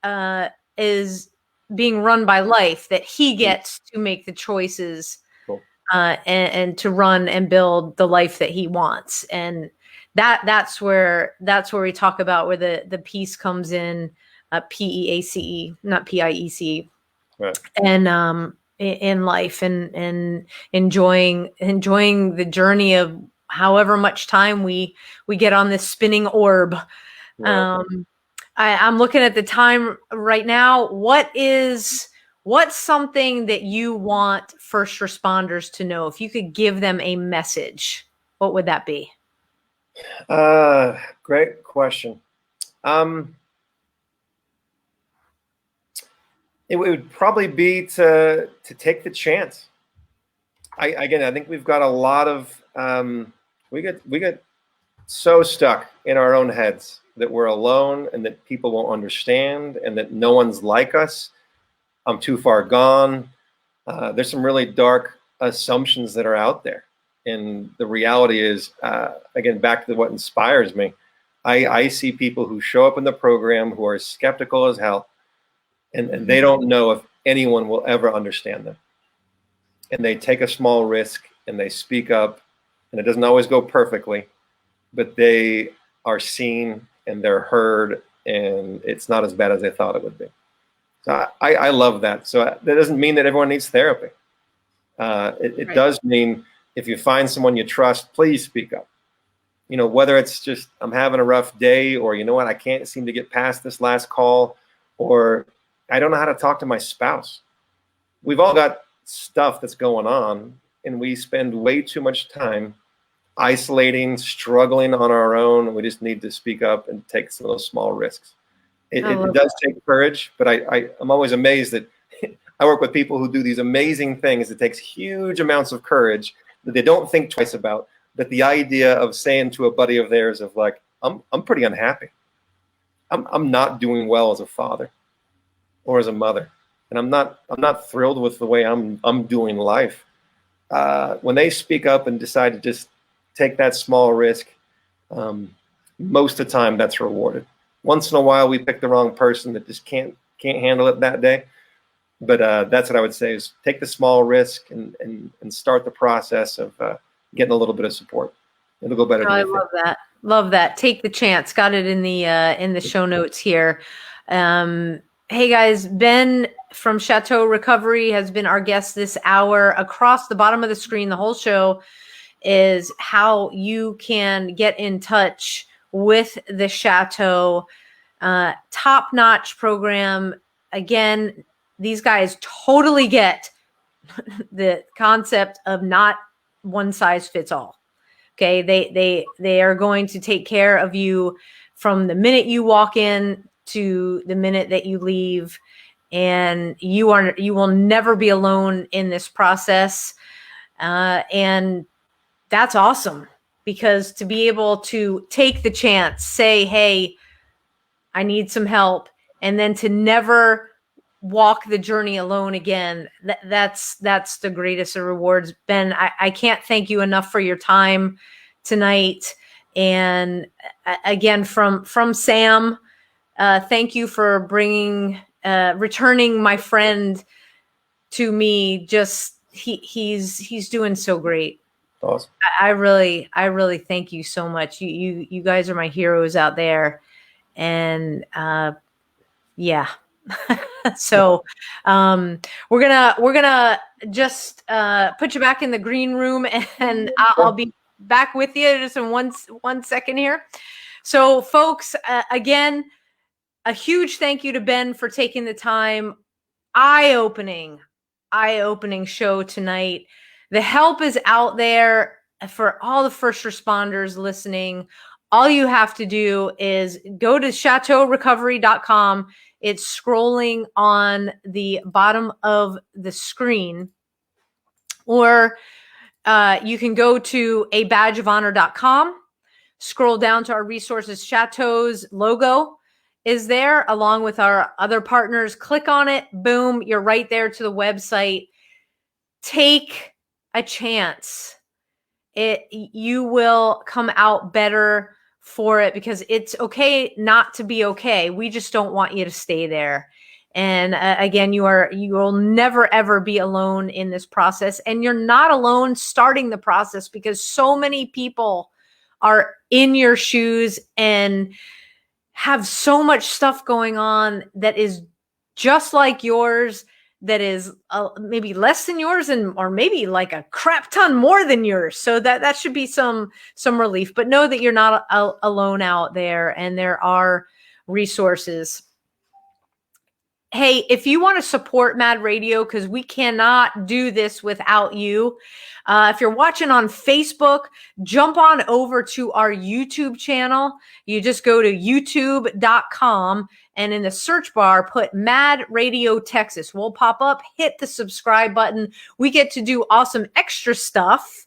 is being run by life, that he gets to make the choices and to run and build the life that he wants. And that's where we talk about where the peace comes in. PEACE, not PIECE, right. And in life and enjoying the journey of however much time we get on this spinning orb. Right. I'm looking at the time right now. What's something that you want first responders to know? If you could give them a message, what would that be? Great question. It would probably be to take the chance. I think we've got a lot of we get so stuck in our own heads that we're alone and that people won't understand and that no one's like us. I'm too far gone. There's some really dark assumptions that are out there, and the reality is, again, back to what inspires me. I see people who show up in the program who are skeptical as hell. And they don't know if anyone will ever understand them. And they take a small risk and they speak up, and it doesn't always go perfectly, but they are seen and they're heard, and it's not as bad as they thought it would be. So I love that. So that doesn't mean that everyone needs therapy. It Right. does mean if you find someone you trust, please speak up. You know, whether it's just I'm having a rough day, or you know what, I can't seem to get past this last call, or I don't know how to talk to my spouse. We've all got stuff that's going on, and we spend way too much time isolating, struggling on our own. We just need to speak up and take some of those small risks. It does take courage, but I'm always amazed that I work with people who do these amazing things. It takes huge amounts of courage that they don't think twice about. But the idea of saying to a buddy of theirs of like, I'm pretty unhappy. I'm not doing well as a father or as a mother, and I'm not thrilled with the way I'm doing life. When they speak up and decide to just take that small risk, most of the time that's rewarded. Once in a while, we pick the wrong person that just can't handle it that day. But that's what I would say is take the small risk and start the process of getting a little bit of support. It'll go better. I love that. Love that. Take the chance. Got it in the show notes here. Hey guys, Ben from Chateau Recovery has been our guest this hour. Across the bottom of the screen, the whole show is how you can get in touch with the Chateau. Top-notch program. Again, these guys totally get the concept of not one size fits all. Okay. They are going to take care of you from the minute you walk in to the minute that you leave. And you will never be alone in this process. And that's awesome, because to be able to take the chance, say, hey, I need some help, and then to never walk the journey alone again. That's the greatest of rewards. Ben, I can't thank you enough for your time tonight. And again, from Sam, thank you for returning my friend to me. Just he's doing so great. Awesome. I really thank you so much. You guys are my heroes out there. And yeah. So we're gonna just put you back in the green room, and I'll be back with you just in one second here. So folks, again, a huge thank you to Ben for taking the time. Eye-opening show tonight. The help is out there for all the first responders listening. All you have to do is go to chateaurecovery.com. It's scrolling on the bottom of the screen. Or you can go to abadgeofhonor.com, scroll down to our resources. Chateau's logo is there along with our other partners. Click on it. Boom. You're right there to the website. Take a chance. You will come out better for it, because it's okay not to be okay. We just don't want you to stay there. And again, you will never ever be alone in this process, and you're not alone starting the process, because so many people are in your shoes and have so much stuff going on that is just like yours, that is maybe less than yours, or maybe like a crap ton more than yours. So that should be some relief. But know that you're not alone out there, and there are resources. Hey, if you want to support Mad Radio, because we cannot do this without you. If you're watching on Facebook, jump on over to our YouTube channel. You just go to youtube.com, and in the search bar, put Mad Radio Texas. We'll pop up, hit the subscribe button. We get to do awesome extra stuff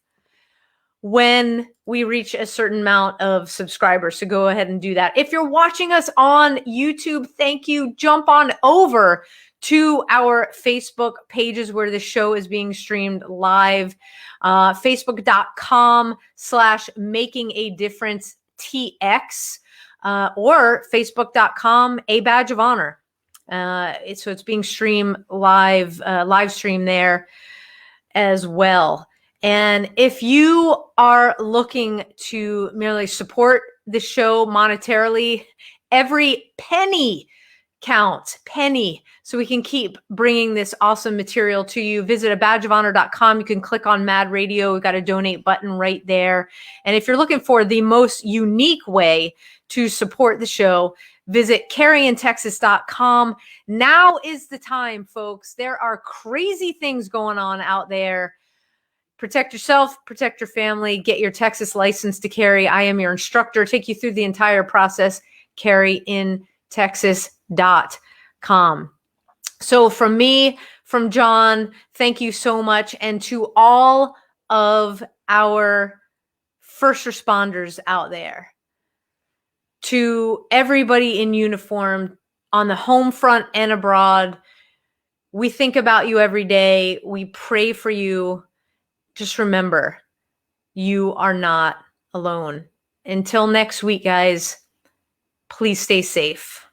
when we reach a certain amount of subscribers. So go ahead and do that. If you're watching us on YouTube, thank you. Jump on over to our Facebook pages where the show is being streamed live. Facebook.com/makingadifferencetx or Facebook.com A Badge of Honor. So it's being streamed live stream there as well. And if you are looking to merely support the show monetarily, every penny count, penny, so we can keep bringing this awesome material to you. Visit abadgeofhonor.com. You can click on Mad Radio. We've got a donate button right there. And if you're looking for the most unique way to support the show, visit carryintexas.com. Now is the time, folks. There are crazy things going on out there. Protect yourself, protect your family, get your Texas license to carry. I am your instructor, take you through the entire process. carryintexas.com. So from me, from John, thank you so much. And to all of our first responders out there, to everybody in uniform on the home front and abroad, we think about you every day. We pray for you. Just remember, you are not alone. Until next week, guys, please stay safe.